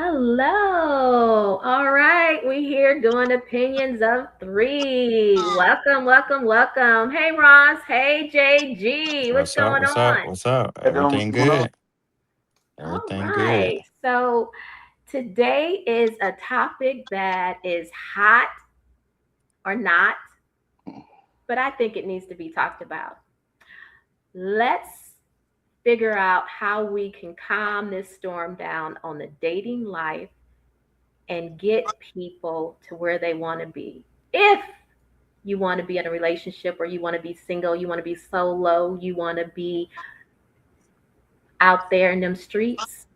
Hello. All right. We here doing opinions of three. Welcome, welcome, welcome. Hey, Ross. Hey, JG. What's What's up? going What's up? on? What's up? Hey, Dylan, what's Everything going on? good? All Everything good. right. So today is a topic that is hot or not, but I think it needs to be talked about. Let's figure out how we can calm this storm down on the dating life and get people to where they want to be. If you want to be in a relationship or you want to be single, you want to be solo, you want to be out there in them streets,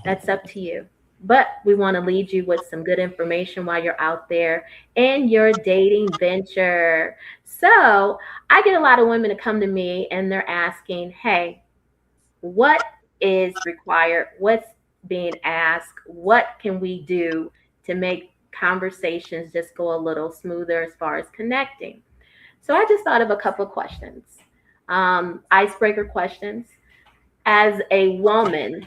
that's up to you. But we want to lead you with some good information while you're out there in your dating venture. So I get a lot of women to come to me and they're asking, hey, what is required? What's being asked? What can we do to make conversations just go a little smoother as far as connecting? So I just thought of a couple of questions, icebreaker questions. As a woman,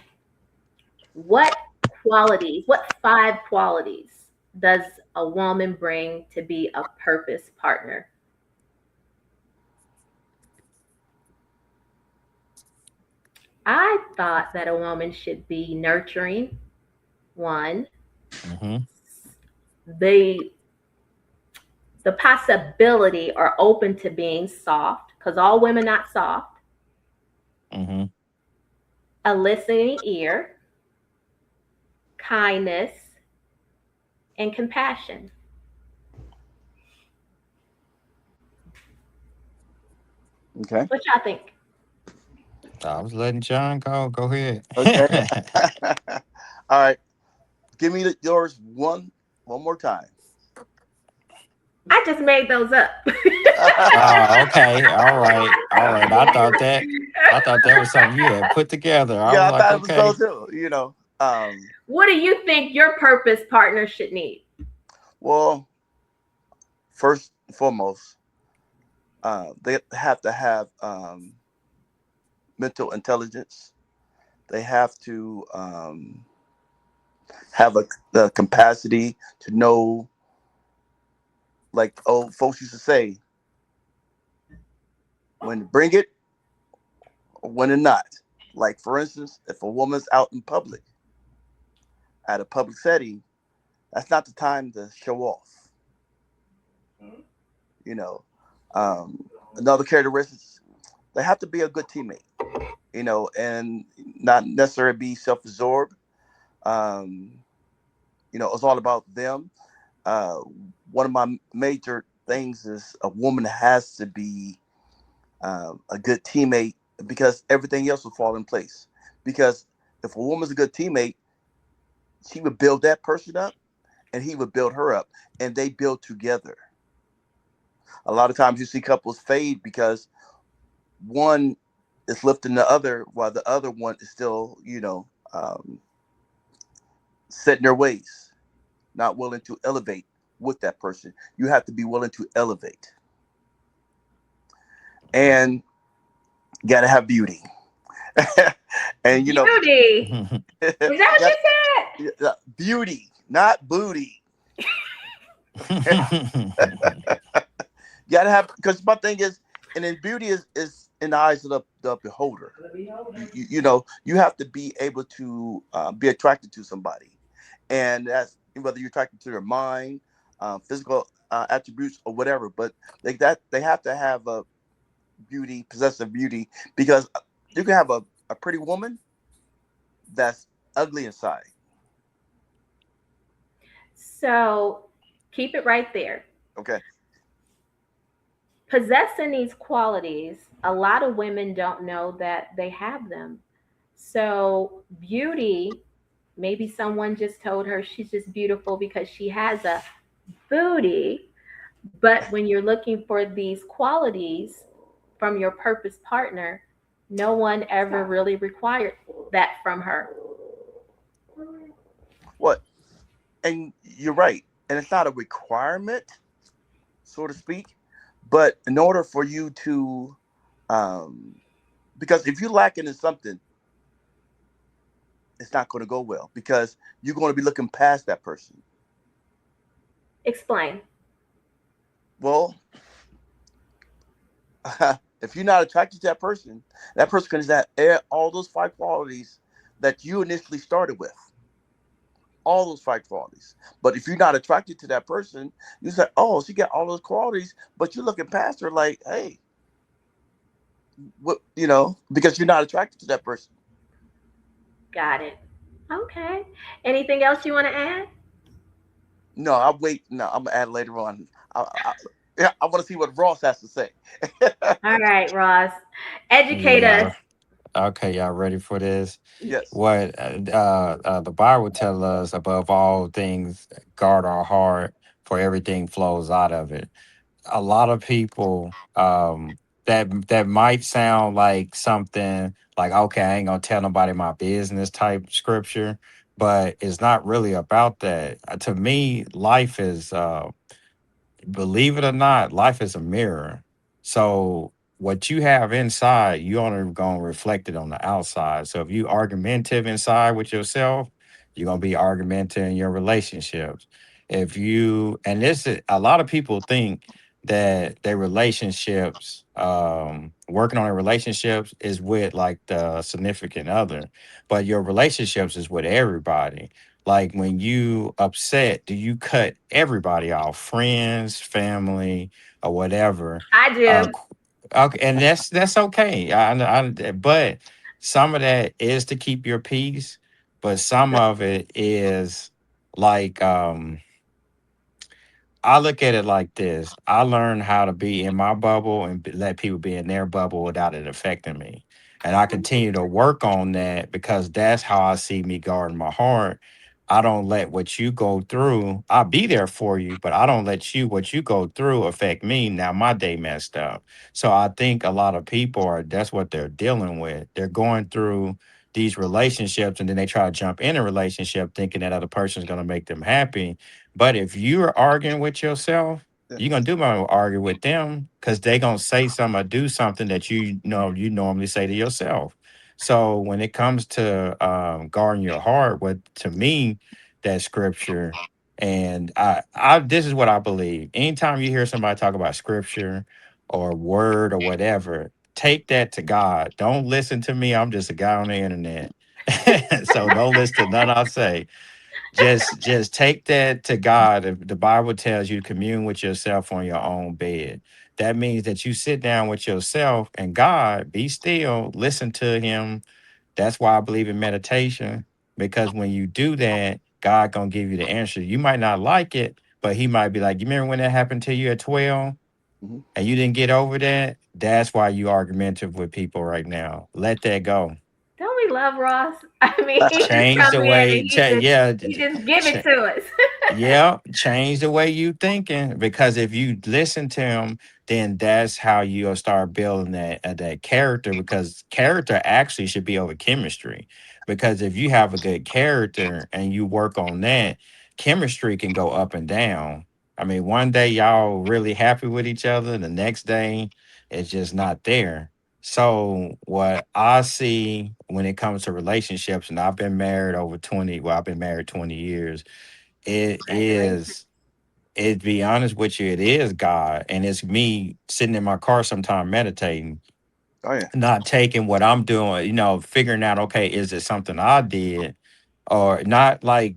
what what five qualities does a woman bring to be a purpose partner? I thought that a woman should be nurturing, one, Mm-hmm. the the possibility or open to being soft, because all women not soft, Mm-hmm. a listening ear, kindness, and compassion. Okay. What y'all think? I was letting John go. Go ahead. Okay. All right. Give me yours one more time. I just made those up. Oh, okay. All right. All right. I thought that was something you had put together. I Yeah, was I like, thought it was so okay. too. What do you think your purpose partner should need? Well, first and foremost, they have to have mental intelligence. They have to have the capacity to know, like old folks used to say, when to bring it or when to not. Like, for instance, if a woman's out in public at a public setting, that's not the time to show off. You know, another characteristic, they have to be a good teammate. And not necessarily be self-absorbed. Um, it's all about them. Uh, One of my major things is a woman has to be a good teammate because everything else will fall in place. Because if a woman's a good teammate, she would build that person up and he would build her up and they build together. A lot of times you see couples fade because one is lifting the other while the other one is still, set in their ways, not willing to elevate with that person. You have to be willing to elevate and got to have beauty. And, Beauty. Is that what got you said? beauty, not booty. Got to have, because my thing is, and then beauty is in the eyes of the beholder. You have to be able to be attracted to somebody, and that's whether you're attracted to their mind, physical attributes, or whatever. But they have to have a beauty, possessive beauty, because you can have a pretty woman that's ugly inside. So keep it right there. Okay. Possessing these qualities, a lot of women don't know that they have them. So, beauty, maybe someone just told her she's just beautiful because she has a booty. But when you're looking for these qualities from your purpose partner, no one ever really required that from her. What? And you're right. And it's not a requirement, so to speak. But in order for you to, um, because if you're lacking in something, it's not going to go well because you're going to be looking past that person. Explain. Well, if you're not attracted to that person can have all those five qualities that you initially started with. All those five qualities. But if you're not attracted to that person, you say, "Oh, she got all those qualities," but you're looking past her like, "Hey, what?" Because you're not attracted to that person. Got it. Okay. Anything else you want to add? No, I'll wait. No, I'm gonna add later on. Yeah, I want to see what Ross has to say. All right, Ross. Educate us. Yeah. Okay, y'all ready for this? Yes. What the Bible tells us above all things, guard our heart, for everything flows out of it. A lot of people that might sound like something like, okay, I ain't gonna tell nobody my business type scripture, but it's not really about that. To me, life is believe it or not, life is a mirror. So what you have inside, you only gonna reflect it on the outside. So if you argumentative inside with yourself, you're gonna be argumentative in your relationships. If you and this is a lot of people think that their relationships, working on their relationships is with like the significant other, but your relationships is with everybody. Like when you upset, do you cut everybody off, friends, family, or whatever? I Uh, do. qu- okay, and that's okay. But some of that is to keep your peace, but some of it is like I look at it like this. I learned how to be in my bubble and let people be in their bubble without it affecting me. And I continue to work on that because that's how I see me guarding my heart. I don't let what you go through, I'll be there for you, but I don't let what you go through affect me. Now my day messed up. So I think a lot of people that's what they're dealing with. They're going through these relationships and then they try to jump in a relationship thinking that other person's going to make them happy, but if you're arguing with yourself, Yeah. you're gonna do more argue with them because they gonna say something or do something that you know you normally say to yourself. So when it comes to guarding your heart, what to me that scripture, and I this is what I believe. Anytime you hear somebody talk about scripture or word or whatever, take that to God. Don't listen to me. I'm just a guy on the internet. So don't listen to none I say. Just take that to God. If the Bible tells you to commune with yourself on your own bed, that means that you sit down with yourself and God, be still, listen to him. That's why I believe in meditation, because when you do that, God gonna give you the answer. You might not like it, but he might be like, you remember when that happened to you at 12 Hmm. and you didn't get over that? That's why you argumentative with people right now. Let that go. Don't we love Ross? I mean, he just Change come the in and way, he just give it to us. yeah, change the way you thinking, because if you listen to him, then that's how you'll start building that character, because character actually should be over chemistry. Because if you have a good character and you work on that, chemistry can go up and down. I mean, one day y'all really happy with each other, the next day it's just not there. So what I see when it comes to relationships, and I've been married over 20, well, I've been married 20 years, it Congratulations. is, it be honest with you, it is God. And it's me sitting in my car sometime meditating, Oh yeah. not taking what I'm doing, figuring out, okay, is it something I did? Or not like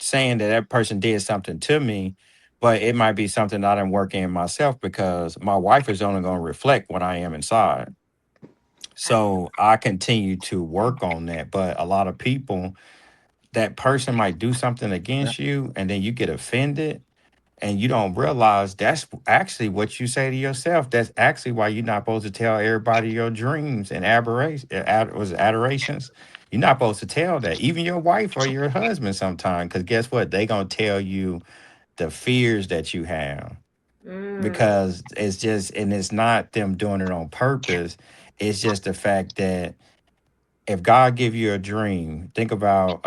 saying that that person did something to me, but it might be something I didn't work in myself, because my wife is only going to reflect what I am inside. So I continue to work on that. But a lot of people, that person might do something Yeah. against you and then you get offended, and you don't realize that's actually what you say to yourself. That's actually why you're not supposed to tell everybody your dreams and adorations. You're not supposed to tell that, even your wife or your husband sometime, because guess what? They gonna tell you the fears that you have, Mm. because it's just, and it's not them doing it on purpose. It's just the fact that if God give you a dream, think about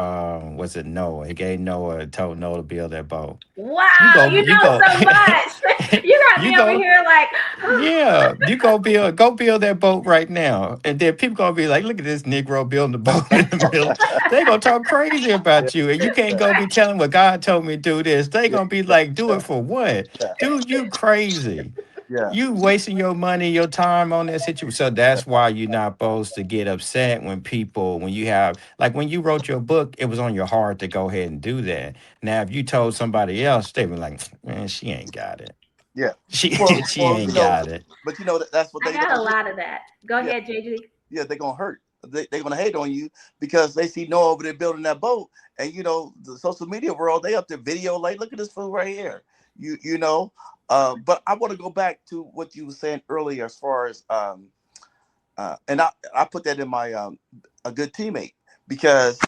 was it Noah? He gave Noah told Noah to build that boat. You Wow, go, you you know go, so much. You got you me over go. here like, Yeah, you go build that boat right now, and then people gonna be like, "Look at this Negro building a boat in the middle." They gonna talk crazy Yeah, about you, and you can't go be telling what God told me to do this. They yeah, gonna be like, "Do it for what, dude? You crazy." yeah, You wasting your money, your time on that situation. So that's why you're not supposed to get upset when people, when you have, like when you wrote your book, it was on your heart to go ahead and do that. Now, if you told somebody else, they were like, man, she ain't got it. yeah. She she Well, ain't got it. but that's what I they got a gonna do. lot of that. Go Yeah, ahead, JG. yeah, they're gonna hurt. They're gonna hate on you because they see Noah over there building that boat, and the social media world, they up there video like, look at this fool right here. You know, but I want to go back to what you were saying earlier as far as and I put that in my a good teammate because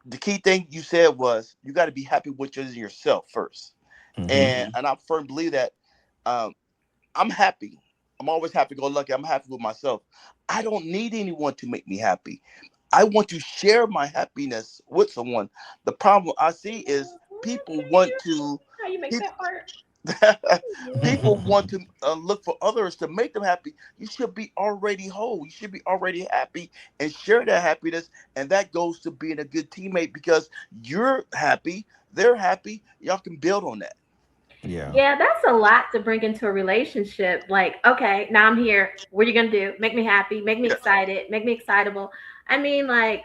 the key thing you said was you got to be happy with yourself first, Hmm. and I firmly believe that. Um, I'm happy. I'm always happy go lucky. I'm happy with myself. I don't need anyone to make me happy. I want to share my happiness with someone. The problem I see is people want to How you make people, that part? people want to look for others to make them happy. You should be already whole. You should be already happy and share that happiness. And that goes to being a good teammate because you're happy, they're happy. Y'all can build on that. Yeah, Yeah, that's a lot to bring into a relationship. Like, okay, now I'm here. What are you gonna do? Make me happy, make me Yeah. excited, make me excitable. I mean, like,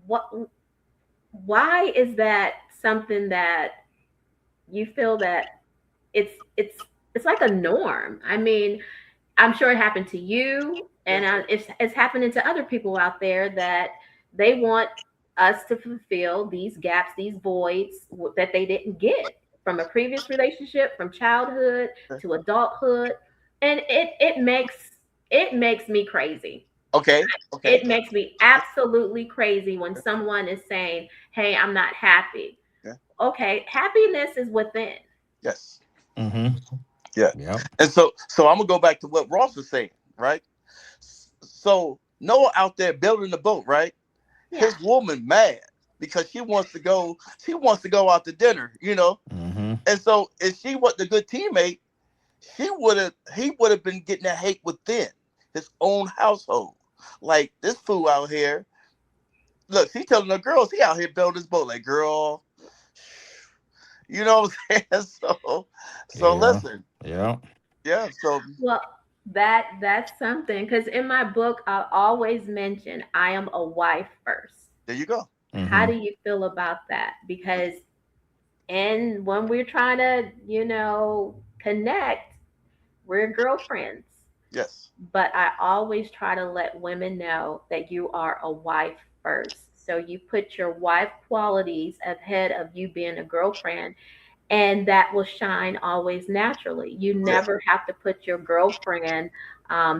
what? Why is that something that you feel that it's it's it's like a norm? I mean, I'm sure it happened to you, Yeah. and it's happening to other people out there that they want us to fulfill these gaps, these voids that they didn't get from a previous relationship, from childhood to adulthood, and it makes me crazy. Okay. Okay. It makes me absolutely crazy when someone is saying, "Hey, I'm not happy." Yeah. Okay, happiness is within. Yes. mm-hmm, Yeah. yep, And so I'm gonna go back to what Ross was saying, right? So Noah out there building the boat, right? Yeah. His woman mad because she wants to go out to dinner. mm-hmm, And so if she was the good teammate, he would have been getting that hate within his own household. Like this fool out here, look, he telling the girls he out here building his boat. Like, girl, you know what I'm saying? So yeah, listen, yeah, yeah. So Well, that's something because in my book I always mention I am a wife first. there you go. How mm-hmm, do you feel about that? Because and when we're trying to, connect, we're girlfriends. Yes. But I always try to let women know that you are a wife first. So you put your wife qualities ahead of you being a girlfriend, and that will shine always naturally. You Yes. never have to put your girlfriend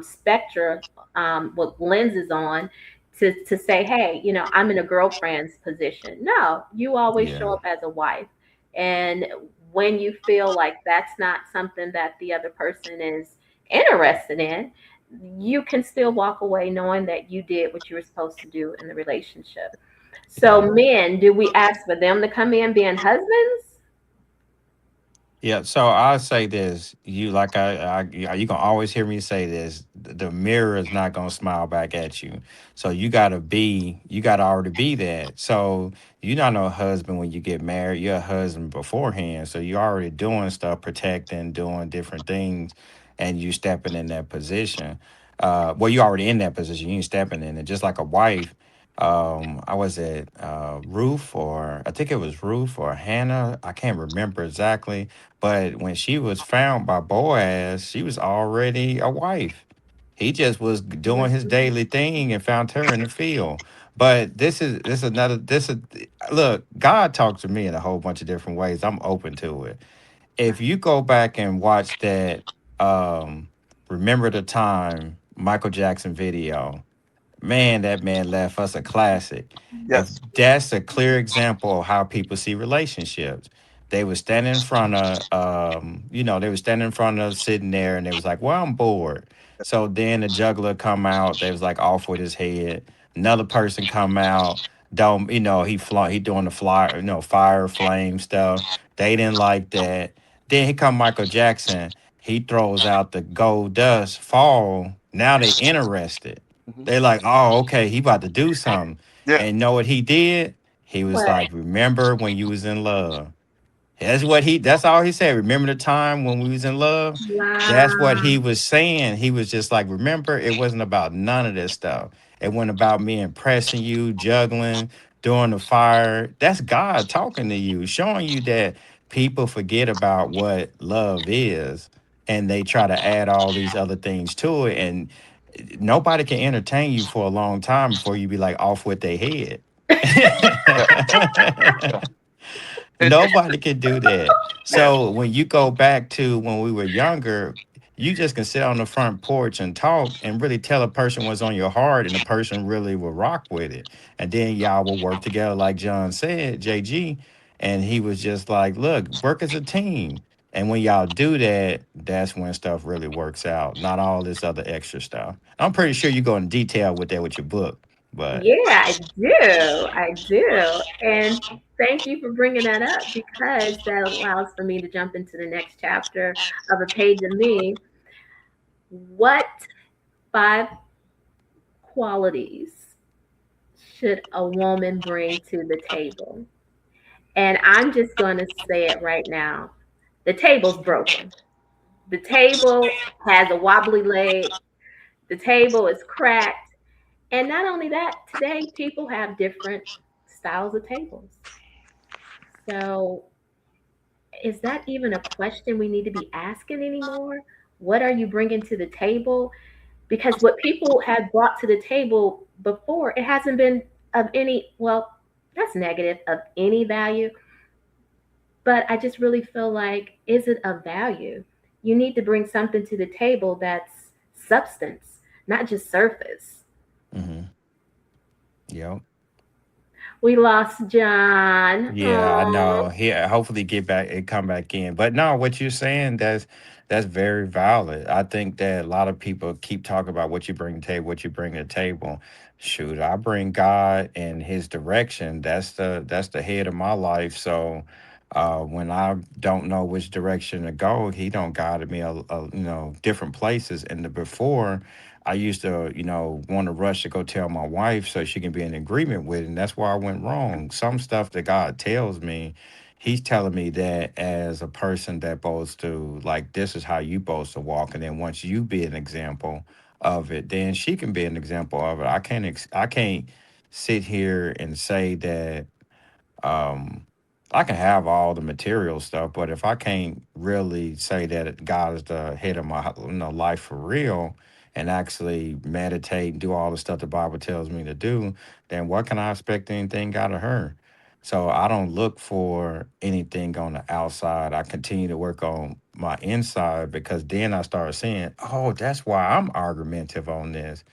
spectra with lenses on to say, hey, I'm in a girlfriend's position. No, you always show yeah, up as a wife. And when you feel like that's not something that the other person is interested in, you can still walk away knowing that you did what you were supposed to do in the relationship. So, yeah. men, do we ask for them to come in being husbands? Yeah, so I say this. You like you gonna always hear me say this. The mirror is not gonna smile back at you. So you gotta already be that. So you're not no husband when you get married. You're a husband beforehand. So you're already doing stuff, protecting, doing different things, and you stepping in that position. Well, you're already in that position. You ain't stepping in it. Just like a wife. I was at Ruth, or I think it was Ruth or Hannah. I can't remember exactly, but when she was found by Boaz, she was already a wife. He just was doing his Mhm. daily thing and found her in the field. But this is another this is look, God talks to me in a whole bunch of different ways. I'm open to it. If you go back and watch that Remember the Time Michael Jackson video, man, that man left us a classic. If Yes. that's a clear example of how people see relationships, They was standing in front of they was standing in front of sitting there, and they was like, well, I'm bored. So then the juggler come out, they was like off with his head. Another person come out, don't he doing the fly, fire flame stuff. They didn't like that. Then he come Michael Jackson, he throws out the gold dust fall. Now they interested. Hmm. They like, oh, okay, he about to do something. Yeah. And know what he did? He was What? like, remember when you was in love. That's all he said. Remember the time when we was in love? That's what Wow. he was saying. He was just like, remember, it wasn't about none of this stuff. It wasn't about me impressing you, juggling, doing the fire. That's God talking to you, showing you that people forget about what love is, and they try to add all these other things to it. And nobody can entertain you for a long time before you be like off with their head. Yeah. Yeah. And Nobody can do that. yeah. So when you go back to when we were younger, you just can sit on the front porch and talk and really tell a person what's on your heart, and the person really will rock with it. And then y'all will work together, like John said, JG. And he was just like, look, work as a team. And when y'all do that, that's when stuff really works out, not all this other extra stuff. I'm pretty sure you go in detail with that with your book, but Yeah, I do. I do. And thank you for bringing that up because that allows for me to jump into the next chapter of A Page of Me. What five qualities should a woman bring to the table? And I'm just going to say it right now. The table's broken. The table has a wobbly leg. The table is cracked. And not only that, today people have different styles of tables. So, is that even a question we need to be asking anymore? What are you bringing to the table? Because what people have brought to the table before, it hasn't been of any, well, that's negative, of any value. But I just really feel like, is it of value? You need to bring something to the table that's substance, not just surface. mm-hmm. Yep. We lost John. Yeah, I Oh, know. He hopefully get back and come back in. But no, what you're saying, that's very valid. I think that a lot of people keep talking about what you bring to the table, what you bring to the table. Shoot, I bring God and his direction. That's the head of my life. So when I don't know which direction to go, he don't guide me different places. And the before I used to, want to rush to go tell my wife so she can be in agreement with it. And that's where I went wrong. Some stuff that God tells me, he's telling me that as a person that supposed to, like, this is how you supposed to walk. And then once you be an example of it, then she can be an example of it. I can't sit here and say that um, I can have all the material stuff, but if I can't really say that God is the head of my life for real, and actually meditate and do all the stuff the Bible tells me to do, then what can I expect anything out of her? So I don't look for anything on the outside. I continue to work on my inside, because then I start saying, oh, that's why I'm argumentative on this.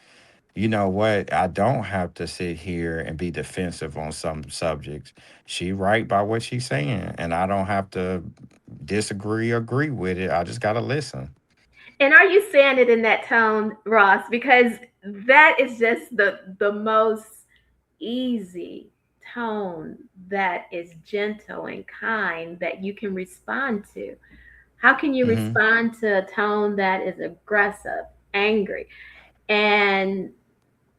You know what? I don't have to sit here and be defensive on some subjects. She right by what she's saying, and I don't have to disagree or agree with it. I just gotta listen. and are you saying it in that tone, Ross? Because that is just the most easy tone that is gentle and kind that you can respond to. How can you Hmm. respond to a tone that is aggressive, angry, and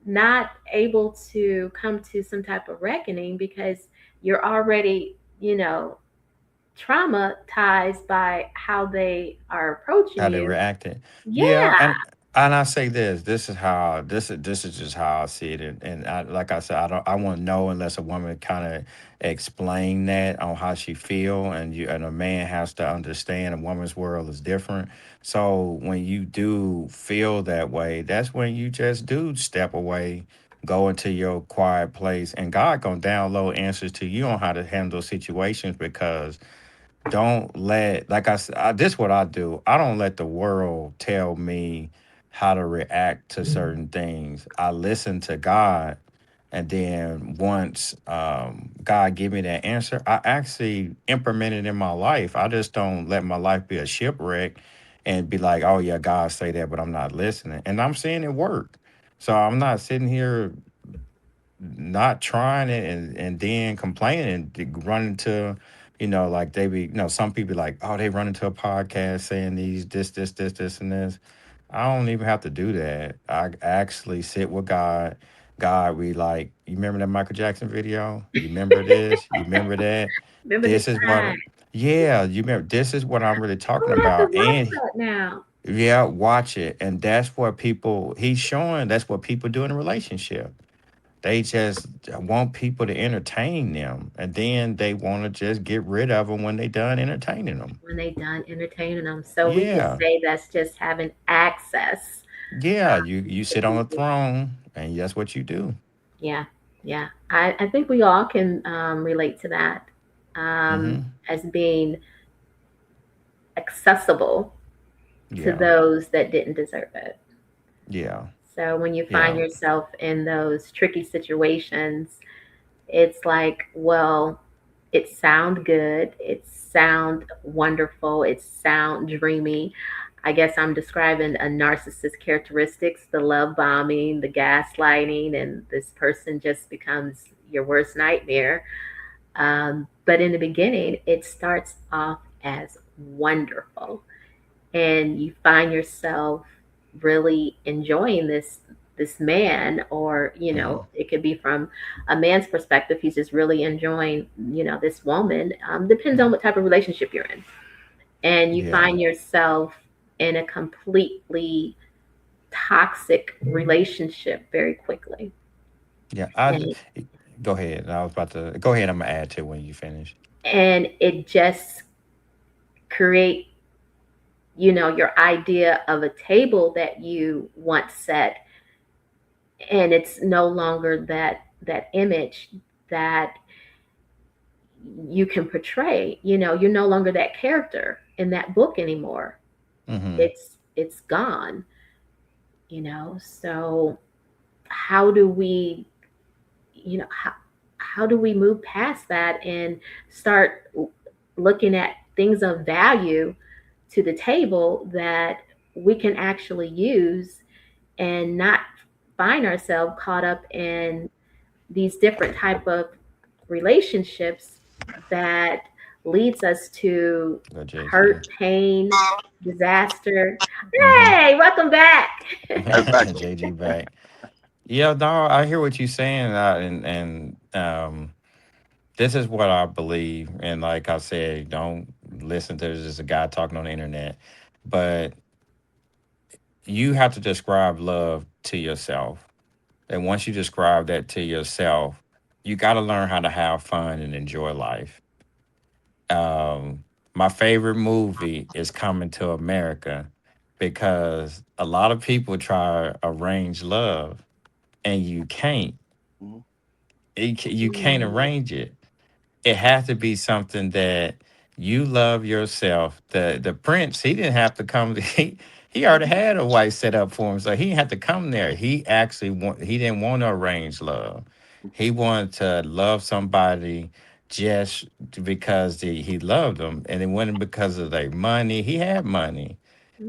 not able to come to some type of reckoning because you're already, traumatized by how they are approaching How they you? reacted. Yeah, Yeah. and I say this is just how I see it, and like I said, I won't know unless a woman kind of explain that on how she feel, and a man has to understand a woman's world is different. So when you do feel that way, that's when you just do step away, go into your quiet place, and God gonna download answers to you on how to handle situations, because don't let, like I said, this what I do. I don't let the world tell me how to react to certain things. I listen to God, And then once God gave me that answer, I actually implemented in my life. I just don't let my life be a shipwreck and be like, oh yeah, God say that, but I'm not listening. And I'm seeing it work. So I'm not sitting here not trying it and then complaining, running to, like they be, some people like, oh, they run into a podcast saying these, this, and this. I don't even have to do that. I actually sit with God. God, we like, you remember that Michael Jackson video? You remember this? You remember that? Remember the This is time. what, yeah, you remember, this is what I'm really I'm talking gonna have to about. watch And that now. yeah, watch it. And that's what people, he's showing, that's what people do in a relationship. They just want people to entertain them. And then they want to just get rid of them when they done entertaining them. When they done entertaining them. So we could Yeah. say that's just having access Yeah, you to sit on a people. throne and that's what you do. Yeah, yeah. I think we all can relate to that Mhm. as being accessible to Yeah. those that didn't deserve it. Yeah. So when you find Yeah. yourself in those tricky situations, it's like, well, it sound good, it sound wonderful, it sound dreamy. I guess I'm describing a narcissist characteristics, the love bombing, the gaslighting, and this person just becomes your worst nightmare. But in the beginning, it starts off as wonderful, and you find yourself really enjoying this man, or Mhm. it could be from a man's perspective, he's just really enjoying this woman. Depends on Mhm. what type of relationship you're in, and you Yeah. find yourself in a completely toxic relationship very quickly. Yeah. and Go ahead. I was about to go ahead. I'm gonna add to when you finish. and it just create your idea of a table that you once set, and it's no longer that image that you can portray. You're no longer that character in that book anymore. Mhm. It's gone. So how do we you know how do we move past that and start looking at things of value to the table that we can actually use, and not find ourselves caught up in these different type of relationships that leads us to Go JG. hurt, pain, disaster. Mhm. Hey, welcome back. Exactly. JG back. Yeah. No, I hear what you're saying, and this is what I believe. And like I said, don't listen to just a guy talking on the internet, but you have to describe love to yourself. And once you describe that to yourself, you got to learn how to have fun and enjoy life. My favorite movie is Coming to America because a lot of people try to arrange love and you can't. Mhm. You can't Mm, arrange it. It has to be something that you love yourself. The prince, he didn't have to come. He already had a wife set up for him, so he didn't have to come there. He actually he didn't want to arrange love. He wanted to love somebody just because he loved them, and it wasn't because of their money. He had money.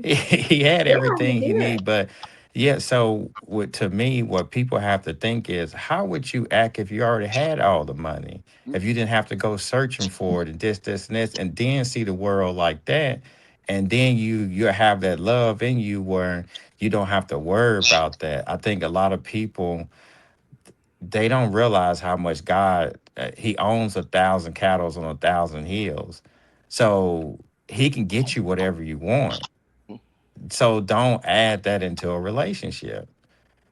He had yeah, he everything he did. needed, but yeah. So, to me, what people have to think is, how would you act if you already had all the money? Mhm. If you didn't have to go searching for it and this, and this, and then see the world like that, and then you have that love in you where you don't have to worry about that. I think a lot of people, they don't realize how much God, he owns 1,000 cattle on 1,000 hills, so he can get you whatever you want. So don't add that into a relationship.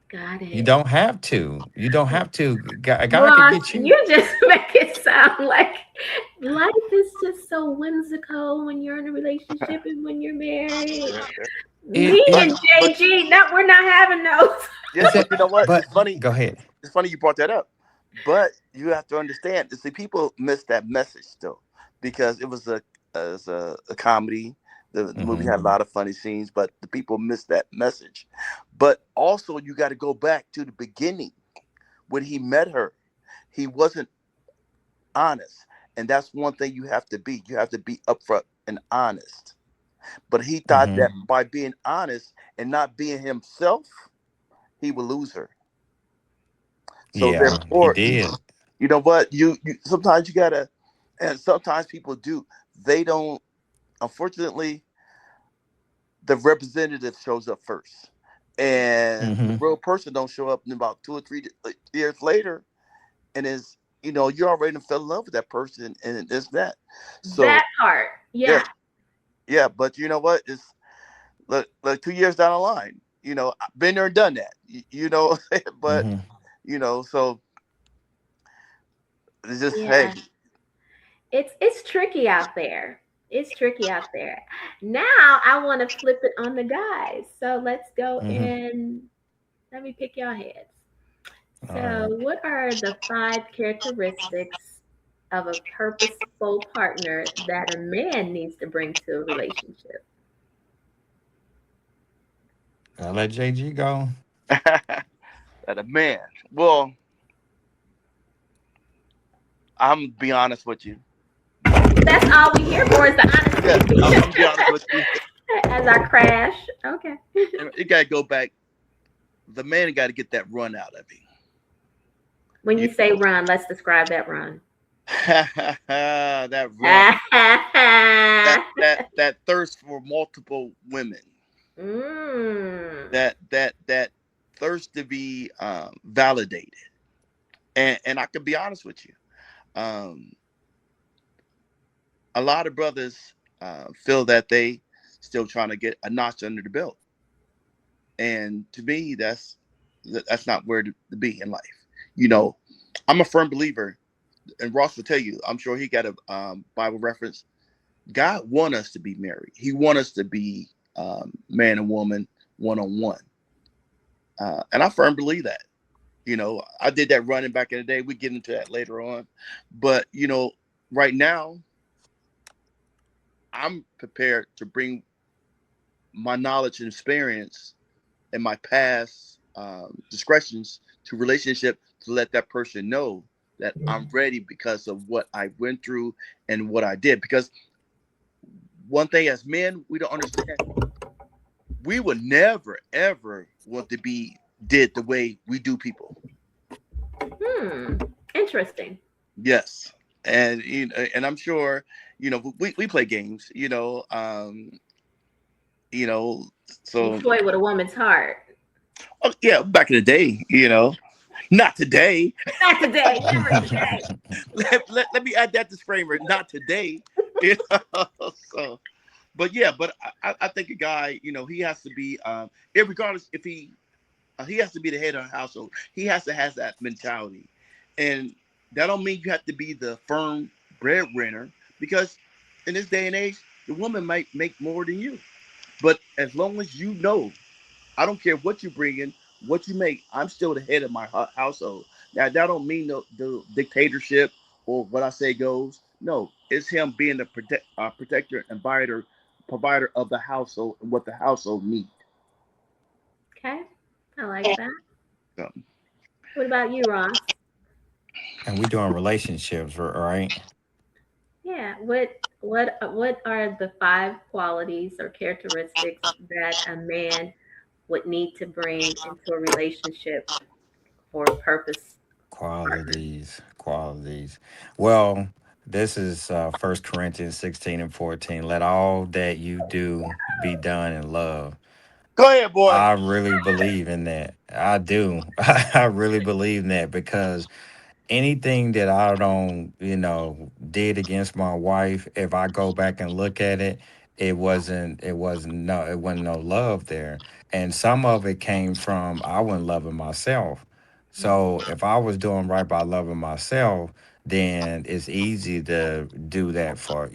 Got You it. don't have to. You don't have to. God could Ross, get you. you just make it sound like life is just so whimsical when you're in a relationship and when you're married. Me It But and it but JG, no, we're not having those. yeah, is but it. you know what? But It's funny. go ahead. It's funny you brought that up. But you have to understand. See, people miss that message still because it was a comedy. The movie Hmm. had a lot of funny scenes, but the people miss that message. But also, you got to go back to the beginning when he met her, he wasn't honest. And that's one thing you have to be. You have to be upfront and honest. But he thought Mm-hmm. that by being honest and not being himself, he would lose her. So Yeah, he therefore, did. you know what? You sometimes you gotta, and sometimes people do. They don't. Unfortunately, the representative shows up first, and the Mm-hmm. real person don't show up in about 2 or 3 years later, and is you already fell in love with that person, and it's that. That So part. yes, Yeah. yeah, but you know what? It's like 2 years down the line. I've been there and done that. But Mm-hmm. so it's just hey. Yeah. It's tricky out there. It's tricky out there. Now I want to flip it on the guys. So let's go Mm-hmm. and let me pick your heads. All So, right. what are the 5 characteristics of a purposeful partner that a man needs to bring to a relationship? I'll let JG go. That a man. Well, I'm gonna be honest with you. That's all we here for is the Yeah, I'm honesty gonna be honest with you. as our crash. Okay. And it gotta go back. The man got to get that run out of him. When You you say run, let's describe that run. that run, that thirst for multiple women, mm. that thirst to be validated. And I can be honest with you. Um, a lot of brothers feel that they still trying to get a notch under the belt, and to me, that's not where to be in life. You know, I'm a firm believer, and Ross will tell you. I'm sure he got a Bible reference. God want us to be married. He want us to be man and woman, one on one, and I firmly believe that. I did that running back in the day. We get into that later on, but right now I'm prepared to bring my knowledge and experience and my past discretions to relationship to let that person know that I'm ready because of what I went through and what I did. Because one thing as men, we don't understand. We would never ever want to be did the way we do people. Hmm. Interesting. Yes. And and I'm sure, we play games, you know, You so toy with a woman's heart. yeah, back in the day, not today. Not today. Never today. Let me add that disclaimer. Not today. You know? So, but yeah, but I think a guy, he has to be, regardless if he has to be the head of the household. He has to have that mentality, and that don't mean you have to be the firm breadwinner because in this day and age, the woman might make more than you. But as long as you know, I don't care what you bring in, what you make. I'm still the head of my household. Now that don't mean the dictatorship or what I say goes. No, it's him being the protector and provider of the household and what the household needs. Okay. I like that. So, What about you, Ross? And we doing relationships, right? Yeah. What are the 5 qualities or characteristics that a man would need to bring into a relationship for a purpose partner? Qualities. Well, this is 1 Corinthians 16:14. Let all that you do be done in love. go ahead, boy. I really believe in that. I do. I really believe in that because anything that I don't, did against my wife, if I go back and look at it, it wasn't no love there. And some of it came from I wasn't loving myself. So if I was doing right by loving myself, then it's easy to do that for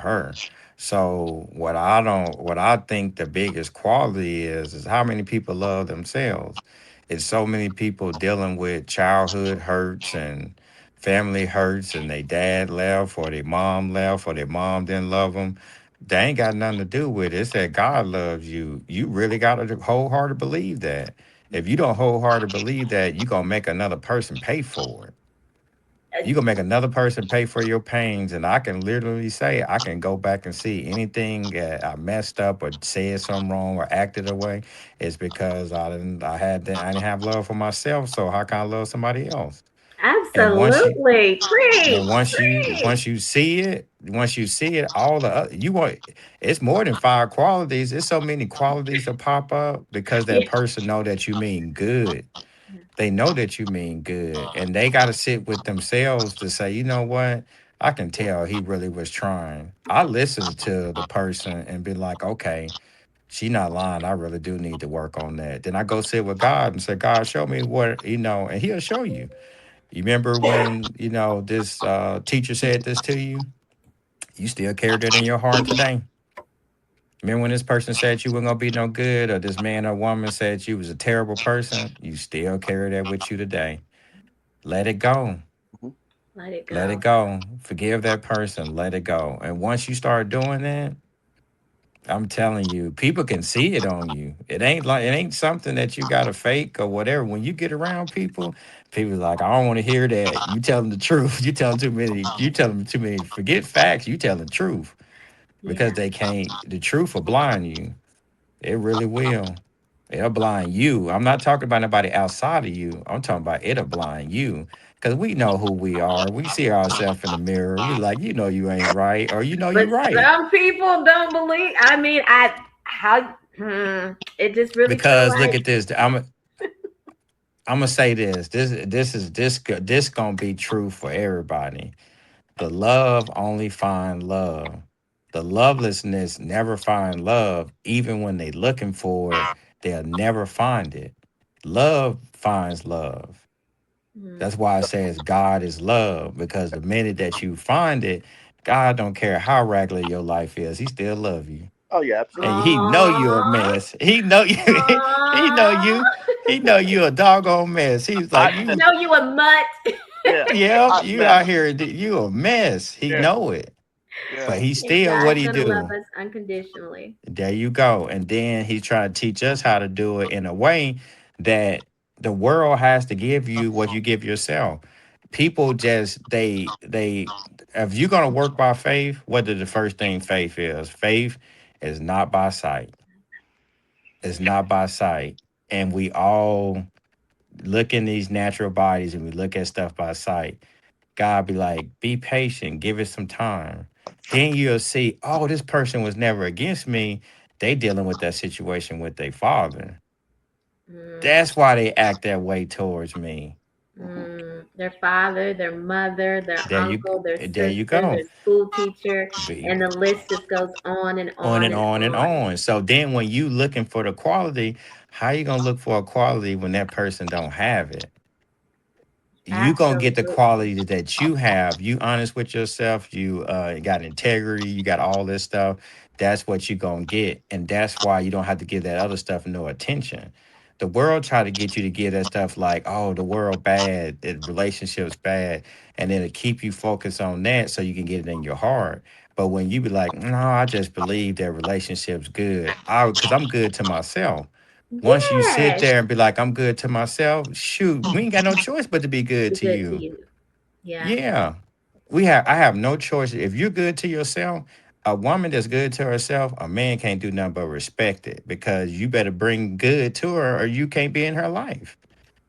her. So what I think the biggest quality is how many people love themselves. It's so many people dealing with childhood hurts and family hurts, and they dad left, or their mom didn't love them. They ain't got nothing to do with it. It's that God loves you. You really got to wholeheartedly believe that. If you don't wholeheartedly believe that, you're gonna make another person pay for it. Uh, You gonna make another person pay for your pains, and I can literally say I can go back and see anything that I messed up or said something wrong or acted away is because I didn't have love for myself. So how can I love somebody else? And Absolutely. Preach. Preach. once you see it, all the other, you want it's more than five qualities. It's so many qualities that pop up because that Yeah. person know that you mean good. They know that you mean good, and they got to sit with themselves to say, you know what, I can tell he really was trying. I listen to the person and be like, okay, she not lying. I really do need to work on that. Then I go sit with God and say, God, show me what, and he'll show you. You remember when, this teacher said this to you still carry that in your heart today. Remember when this person said you weren't gonna be no good, or this man or woman said you was a terrible person, you still carry that with you today. Let it go. Mhm. Let it Let it go. go. Forgive that person. Let it go. And once you start doing that, I'm telling you, people can see it on you. It ain't something that you gotta fake or whatever. When you get around people, people like, I don't want to hear that. You tell them the truth. You tell them too many. You tell them too many. Forget facts. You tell the truth because Yeah. they can't. The truth will blind you. It really will. It'll blind you. I'm not talking about nobody outside of you. I'm talking about it'll blind you. Because we know who we are. We see ourselves in the mirror. We like, you ain't right, or you But right. some people don't believe. I mean, it just really feel Because look like at this. I'm gonna say this. This gonna be true for everybody. The love only find love. The lovelessness never find love. Even when they looking for it, they'll never find it. Love finds love. mm, That's why it says God is love, because the minute that you find it, God don't care how regular your life is, he still love you. Oh yeah, And absolutely. he know you a aw, mess. He know you he know you. aw. He know you a doggone mess. He's like, Hot I you mess. know you a mutt. Yeah, yeah, hot you out mess. here, you a mess. He Yeah, know it. But yeah. he And still what God's he gonna love do? us unconditionally. There you go. And then he's trying to teach us how to do it in a way that the world has to give you what you give yourself. People just they if you're gonna work by faith, what is the first thing faith is? Faith is not by sight. It's Yeah. not by sight. And we all look in these natural bodies and we look at stuff by sight. God be like, be patient, give it some time. Then you'll see, oh, this person was never against me. They dealing with that situation with their father. Mm, That's why they act that way towards me. Mhm. their father, their mother, their uncle, their There you sister, go. their school teacher, Be and the list just goes on and on on and and on and on. on. So then when you looking for the quality, how you gonna look for a quality when that person don't have it? You gonna get the Absolutely. quality that you have. You honest with yourself. You got integrity. You got all this stuff. That's what you gonna get, and that's why you don't have to give that other stuff no attention. The world try to get you to give that stuff like, oh, the world bad, the relationships bad, and then to keep you focused on that so you can get it in your heart. But when you be like, no, I just believe that relationships good, because I'm good to myself. Once you sit Yes. there and be like, I'm good to myself, shoot, we ain't got no choice but to be good Be to good to you. you. Yeah. Yeah. I have no choice. If you're good to yourself, a woman that's good to herself, a man can't do nothing but respect it, because you better bring good to her or you can't be in her life.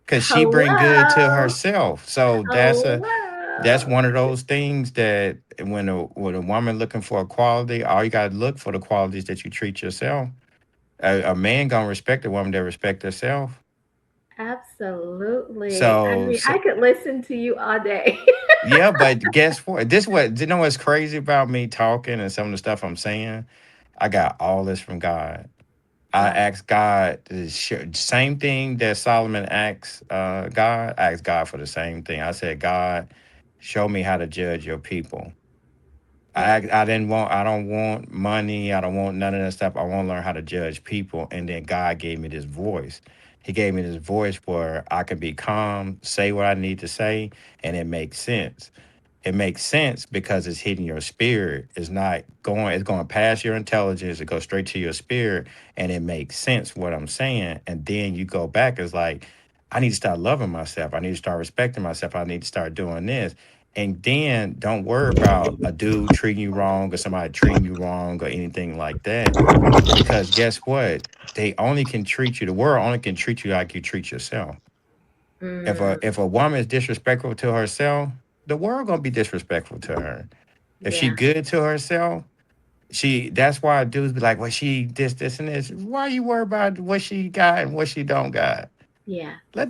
Cause she bring good to Hello. herself. So that's Hello. one of those things that when a woman looking for a quality, all you gotta look for the qualities that you treat yourself. A man gonna respect a woman that respect herself. Absolutely. I So, mean, I so could listen to you all day. yeah, but guess what? You know what's crazy about me talking and some of the stuff I'm saying? I got all this from God. I Wow. asked God the same thing that Solomon asked God. I asked God for the same thing. I said, God, show me how to judge your people. Yeah. I don't want money. I don't want none of that stuff. I want to learn how to judge people. And then God gave me this voice. He gave me this voice where I can be calm, say what I need to say, and it makes sense. It makes sense because it's hitting your spirit. It's not going, it's going past your intelligence. It goes straight to your spirit. And it makes sense what I'm saying. And then you go back, it's like, I need to start loving myself. I need to start respecting myself. I need to start doing this. And then don't worry about a dude treating you wrong or somebody treating you wrong or anything like that. Because guess what? They only can treat you, the world only can treat you like you treat yourself. Mm, If a woman is disrespectful to herself, the world gonna be disrespectful to her. If she yeah. good to herself, she that's why dudes be like, well, she this and this. Why you worry about what she got and what she don't got? Yeah. Let